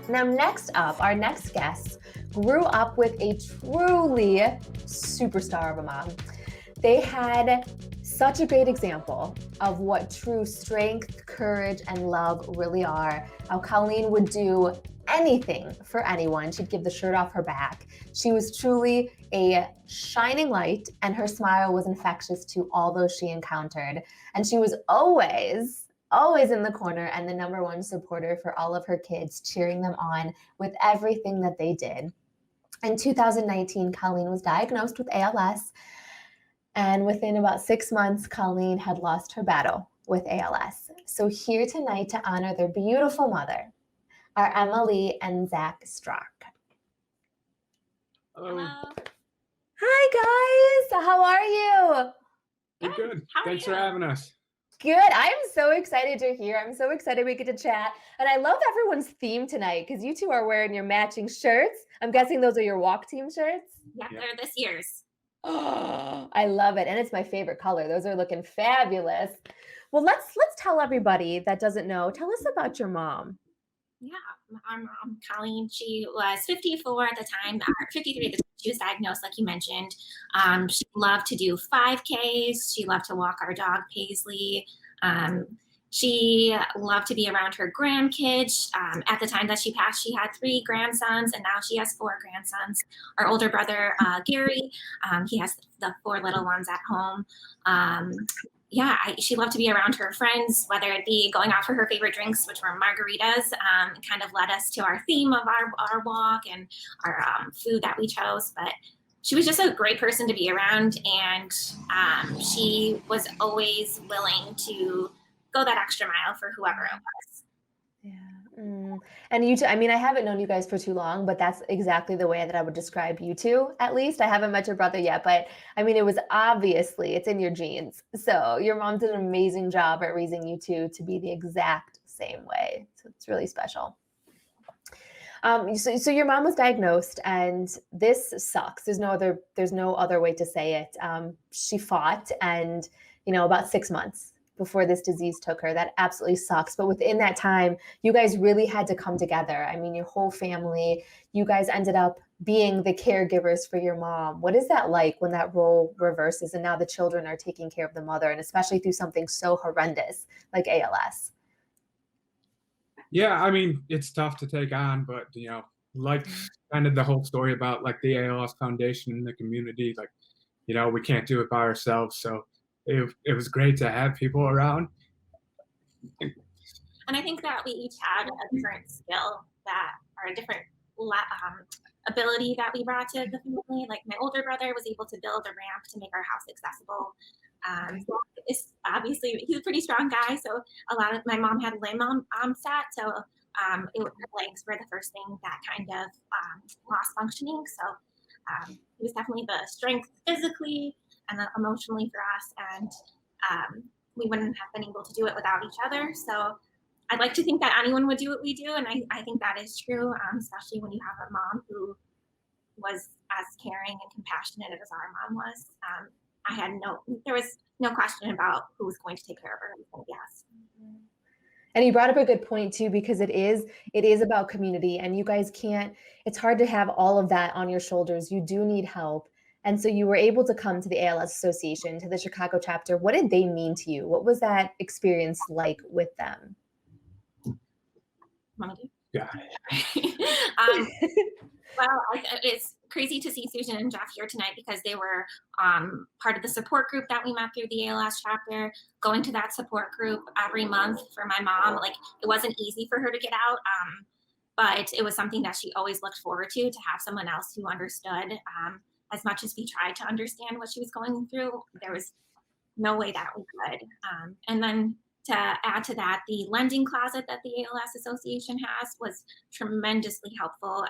Now, next up, our next guest grew up with a truly superstar of a mom. They had such a great example of what true strength, courage, and love really are. How Colleen would do anything for anyone. She'd give the shirt off her back. She was truly a shining light, and her smile was infectious to all those she encountered. And she was always in the corner and the number one supporter for all of her kids, cheering them on with everything that they did. In 2019, Colleen was diagnosed with ALS, and within about 6 months, Colleen had lost her battle with ALS. So here tonight to honor their beautiful mother are Emily and Zach Strock. Hello. Hi guys, how are you? You're good. Thanks for having us. Good. I am so excited you're here. I'm so excited we get to chat. And I love everyone's theme tonight because you two are wearing your matching shirts. I'm guessing those are your walk team shirts. Yeah, they're this year's. Oh, I love it. And it's my favorite color. Those are looking fabulous. Well, let's tell everybody that doesn't know. Tell us about your mom. Yeah, our mom, Colleen, she was 54 at the time, or 53 at the time she was diagnosed, like you mentioned. She loved to do 5Ks. She loved to walk our dog, Paisley. She loved to be around her grandkids. At the time that she passed, she had 3 grandsons, and now she has 4 grandsons. Our older brother, Gary, he has the 4 little ones at home. She loved to be around her friends, whether it be going out for her favorite drinks, which were margaritas. Kind of led us to our theme of our walk and our food that we chose. But she was just a great person to be around, and she was always willing to go that extra mile for whoever it was. Yeah. And you two, I mean, I haven't known you guys for too long, but that's exactly the way that I would describe you two, at least. I haven't met your brother yet, but I mean, it was obviously, it's in your genes. So your mom did an amazing job at raising you two to be the exact same way. So it's really special. So your mom was diagnosed, and this sucks. There's no other way to say it. She fought, and about 6 months before this disease took her. That absolutely sucks. But within that time, you guys really had to come together. I mean, your whole family, you guys ended up being the caregivers for your mom. What is that like when that role reverses and now the children are taking care of the mother, and especially through something so horrendous like ALS? Yeah, I mean, it's tough to take on, but like kind of the whole story about like the ALS Foundation and the community, like, we can't do it by ourselves. So it was great to have people around. And I think that we each had a different skill or a different ability that we brought to the family. Like my older brother was able to build a ramp to make our house accessible. It's obviously, he's a pretty strong guy, so my mom had limb set, so her legs were the first thing that kind of lost functioning. So it was definitely the strength physically and then emotionally for us, and we wouldn't have been able to do it without each other. So I'd like to think that anyone would do what we do, and I think that is true, especially when you have a mom who was as caring and compassionate as our mom was. There was no question about who was going to take care of her. Yes. And you brought up a good point too, because it is about community, and you guys it's hard to have all of that on your shoulders. You do need help. And so you were able to come to the ALS Association, to the Chicago chapter. What did they mean to you? What was that experience like with them? Yeah. Well, it's crazy to see Susan and Jeff here tonight because they were part of the support group that we met through the ALS chapter. Going to that support group every month for my mom, like it wasn't easy for her to get out, but it was something that she always looked forward to have someone else who understood. As much as we tried to understand what she was going through, there was no way that we could. And then to add to that, the lending closet that the ALS Association has was tremendously helpful.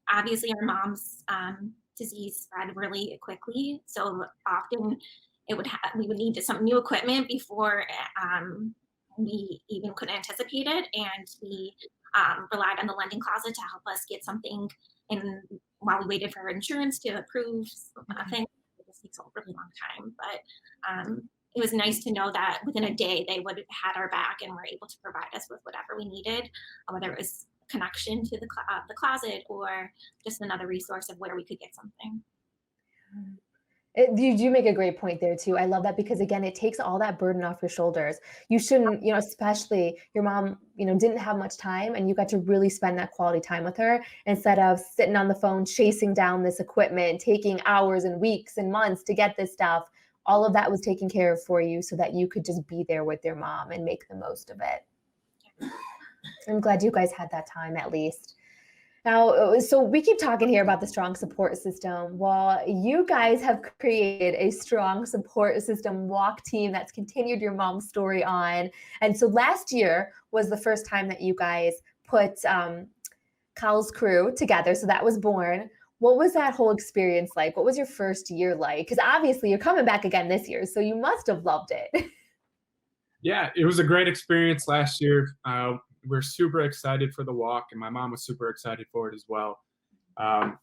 Obviously, our mom's disease spread really quickly, so often we would need some new equipment before we even could anticipate it, and we relied on the lending closet to help us get something in while we waited for our insurance to approve things. This takes a really long time, but it was nice to know that within a day they would have had our back and were able to provide us with whatever we needed, whether it was connection to the closet, or just another resource of where we could get something. You do make a great point there too. I love that because again, it takes all that burden off your shoulders. You shouldn't, especially your mom, didn't have much time and you got to really spend that quality time with her instead of sitting on the phone, chasing down this equipment, taking hours and weeks and months to get this stuff. All of that was taken care of for you so that you could just be there with your mom and make the most of it. I'm glad you guys had that time at least. Now, so we keep talking here about the strong support system. Well, you guys have created a strong support system walk team that's continued your mom's story on. And so last year was the first time that you guys put Kyle's crew together. So that was born. What was that whole experience like? What was your first year like? Because obviously you're coming back again this year, so you must have loved it. Yeah, it was a great experience last year. We're super excited for the walk, and my mom was super excited for it as well.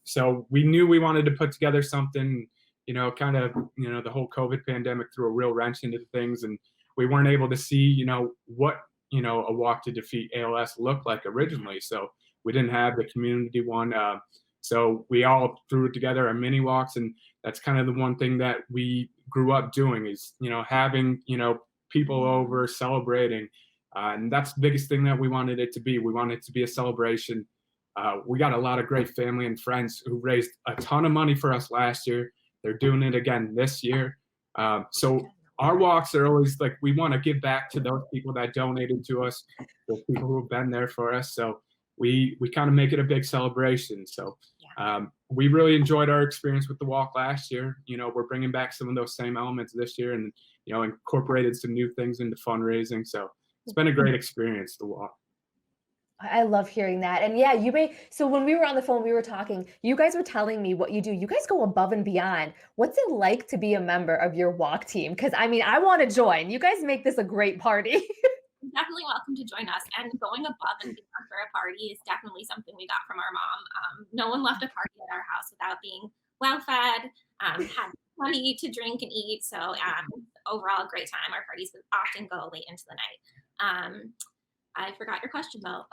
So we knew we wanted to put together something, the whole COVID pandemic threw a real wrench into things, and we weren't able to see, what, a walk to defeat ALS looked like originally. So we didn't have the community one. So we all threw it together, our mini walks, and that's kind of the one thing that we grew up doing is, having, people over celebrating. And that's the biggest thing that we wanted it to be. We wanted it to be a celebration. We got a lot of great family and friends who raised a ton of money for us last year. They're doing it again this year. So our walks are always like, we want to give back to those people that donated to us, those people who have been there for us. So we kind of make it a big celebration. So we really enjoyed our experience with the walk last year. We're bringing back some of those same elements this year and, incorporated some new things into fundraising. So it's been a great experience to walk. I love hearing that. And yeah, so when we were on the phone, we were talking, you guys were telling me what you do. You guys go above and beyond. What's it like to be a member of your walk team? Because I want to join. You guys make this a great party. Definitely welcome to join us. And going above and beyond for a party is definitely something we got from our mom. No one left a party at our house without being well fed, had plenty to drink and eat. So overall, a great time. Our parties would often go late into the night. I forgot your question though.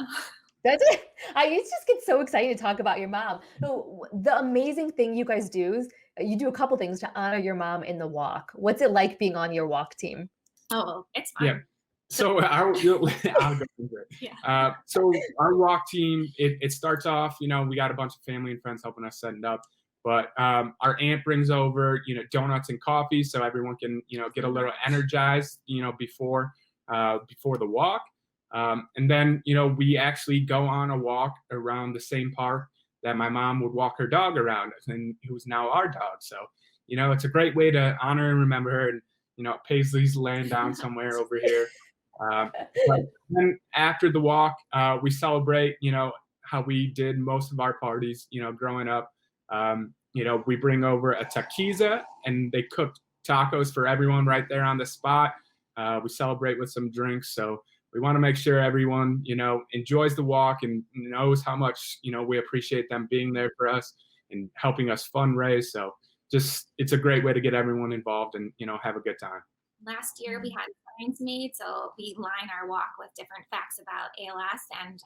That's it. I used to just get so excited to talk about your mom. So the amazing thing you guys do is you do a couple things to honor your mom in the walk. What's it like being on your walk team? Oh, it's fun. Yeah. So I'll go into it. Yeah. So our walk team, it starts off, we got a bunch of family and friends helping us set it up. But our aunt brings over, donuts and coffee so everyone can, get a little energized, before the walk. And then, we actually go on a walk around the same park that my mom would walk her dog around, and who's now our dog. So, it's a great way to honor and remember her. And, Paisley's laying down somewhere over here. But then after the walk, we celebrate, how we did most of our parties, growing up. We bring over a taquiza and they cook tacos for everyone right there on the spot. We celebrate with some drinks. So we want to make sure everyone, enjoys the walk and knows how much, we appreciate them being there for us and helping us fundraise. So it's a great way to get everyone involved and, have a good time. Last year we had signs made, so we line our walk with different facts about ALS and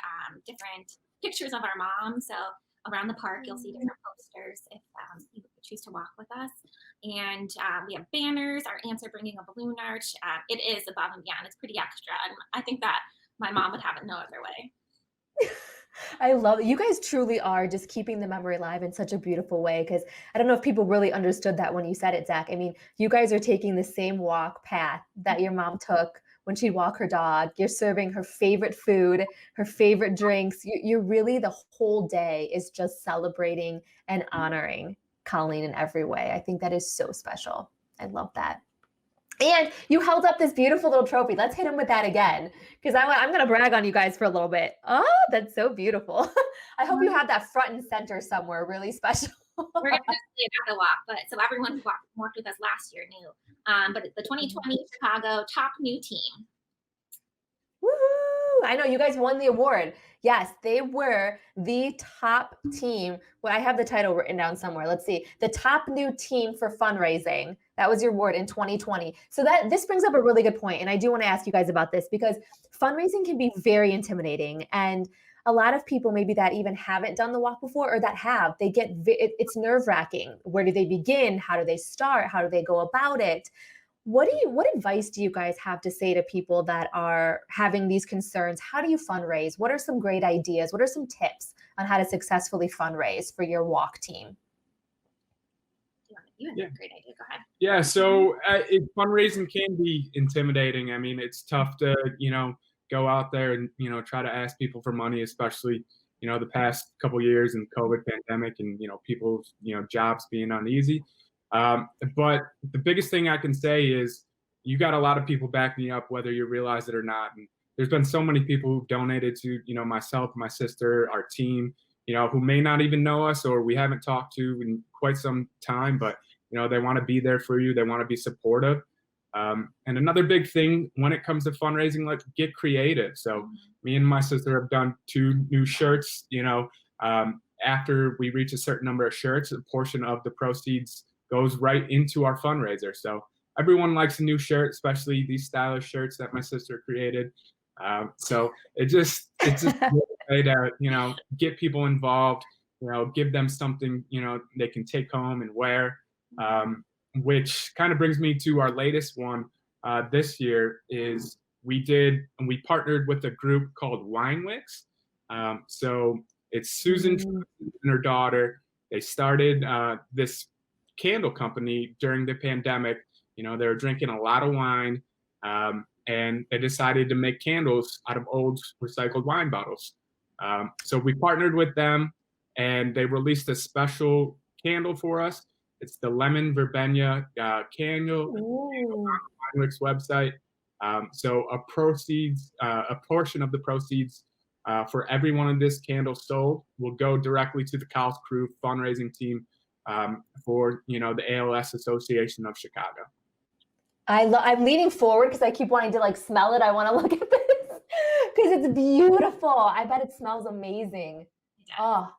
different pictures of our mom. So around the park, you'll see different posters if you choose to walk with us. And we have banners. Our aunts are bringing a balloon arch. It is above and beyond. It's pretty extra. And I think that my mom would have it no other way. I love it. You guys truly are just keeping the memory alive in such a beautiful way. Because I don't know if people really understood that when you said it, Zach. I mean, you guys are taking the same walk path that your mom took when she'd walk her dog. You're serving her favorite food, her favorite drinks. You're really, the whole day is just celebrating and honoring Colleen in every way. I think that is so special. I love that. And you held up this beautiful little trophy. Let's hit him with that again, because I'm going to brag on you guys for a little bit. Oh, that's so beautiful. I hope you have that front and center somewhere really special. We're going to see it at the walk, but so everyone who walked with us last year knew. But the 2020 Chicago top new team. Woohoo! I know you guys won the award. Yes, they were the top team. Well, I have the title written down somewhere. Let's see. The top new team for fundraising. That was your award in 2020. So this brings up a really good point. And I do want to ask you guys about this because fundraising can be very intimidating. And a lot of people maybe that even haven't done the walk before or that have, they get, it's nerve wracking. Where do they begin? How do they start? How do they go about it? What advice do you guys have to say to people that are having these concerns? How do you fundraise? What are some great ideas? What are some tips on how to successfully fundraise for your walk team? You have a great idea. Go ahead. Yeah, so fundraising can be intimidating. I mean, it's tough to, go out there and, try to ask people for money, especially, the past couple years in COVID pandemic and, people's, jobs being uneasy. But the biggest thing I can say is you got a lot of people backing you up, whether you realize it or not. And there's been so many people who've donated to, myself, my sister, our team, who may not even know us or we haven't talked to in quite some time, but, they want to be there for you. They want to be supportive. And another big thing when it comes to fundraising, like get creative. So me and my sister have done 2 new shirts, after we reach a certain number of shirts, a portion of the proceeds goes right into our fundraiser. So everyone likes a new shirt, especially these stylish shirts that my sister created. So it's just a way to, get people involved, give them something, they can take home and wear. Which kind of brings me to our latest one this year is we partnered with a group called WineWix. So it's Susan and her daughter. They started this candle company during the pandemic. They were drinking a lot of wine, and they decided to make candles out of old recycled wine bottles. So we partnered with them, and they released a special candle for us. It's the lemon verbena candle on the WineWix website. So a portion of the proceeds for every one of this candle sold will go directly to the Cows Crew fundraising team for the ALS Association of Chicago. I'm leaning forward because I keep wanting to like smell it. I want to look at this because it's beautiful. I bet it smells amazing. Yeah. Oh,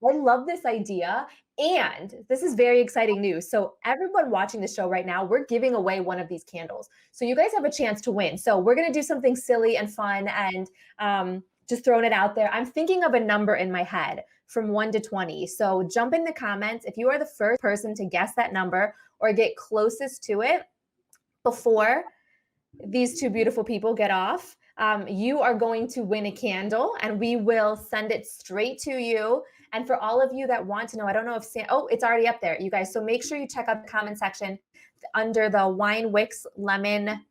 I love this idea. And this is very exciting news. So everyone watching the show right now, we're giving away one of these candles. So you guys have a chance to win. So we're going to do something silly and fun and just throwing it out there. I'm thinking of a number in my head from 1 to 20. So jump in the comments if you are the first person to guess that number or get closest to it before these 2 beautiful people get off. You are going to win a candle and we will send it straight to you. And for all of you that want to know, I don't know if it's already up there, you guys. So make sure you check out the comment section under the WineWix lemon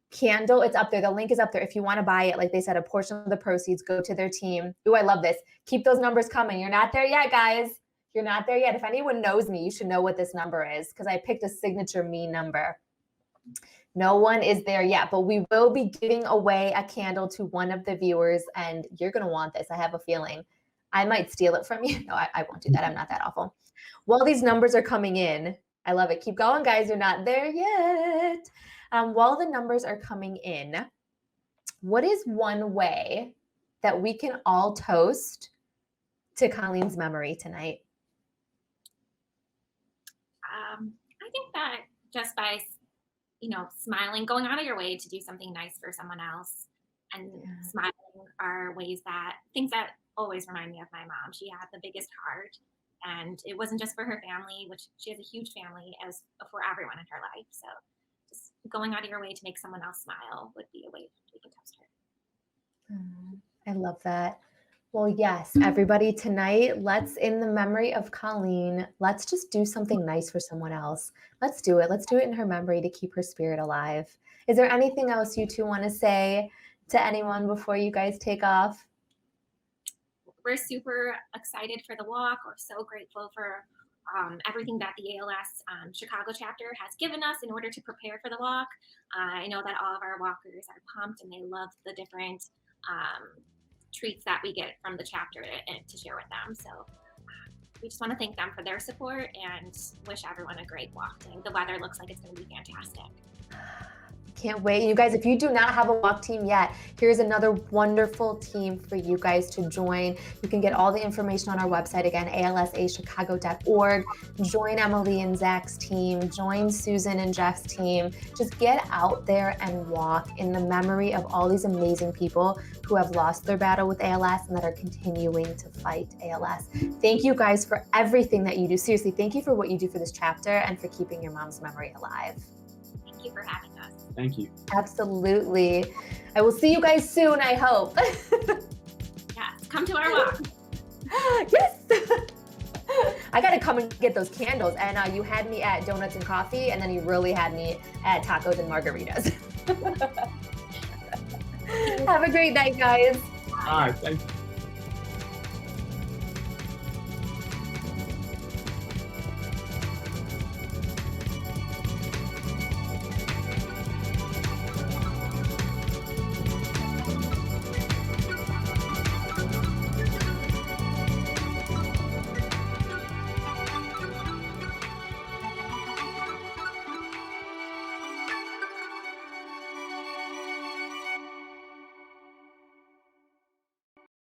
candle. It's up there. The link is up there. If you want to buy it, like they said, a portion of the proceeds go to their team. Ooh, I love this. Keep those numbers coming. You're not there yet, guys. You're not there yet. If anyone knows me, you should know what this number is because I picked a signature me number. No one is there yet, but we will be giving away a candle to one of the viewers and you're going to want this. I have a feeling. I might steal it from you. No, I won't do that. I'm not that awful. While these numbers are coming in, I love it. Keep going, guys. You're not there yet. While the numbers are coming in, what is one way that we can all toast to Colleen's memory tonight? I think that just by, smiling, going out of your way to do something nice for someone else and smiling are things that always remind me of my mom. She had the biggest heart and it wasn't just for her family, which she has a huge family, as for everyone in her life. So just going out of your way to make someone else smile would be a way we can toast her. I love that. Well, yes, everybody tonight, let's, in the memory of Colleen, let's just do something nice for someone else. Let's do it. Let's do it in her memory to keep her spirit alive. Is there anything else you 2 want to say to anyone before you guys take off? We're super excited for the walk. We're so grateful for everything that the ALS Chicago chapter has given us in order to prepare for the walk. I know that all of our walkers are pumped and they love the different treats that we get from the chapter to share with them. So we just want to thank them for their support and wish everyone a great walk day. The weather looks like it's going to be fantastic. Can't wait. You guys, if you do not have a walk team yet, here's another wonderful team for you guys to join. You can get all the information on our website again, alsachicago.org. Join Emily and Zach's team. Join Susan and Jeff's team. Just get out there and walk in the memory of all these amazing people who have lost their battle with ALS and that are continuing to fight ALS. Thank you guys for everything that you do. Seriously, thank you for what you do for this chapter and for keeping your mom's memory alive. Thank you for having us. Thank you. Absolutely. I will see you guys soon, I hope. Yes, come to our walk. Yes. I got to come and get those candles. And you had me at donuts and coffee, and then you really had me at tacos and margaritas. Have a great night, guys. All right. Thank you.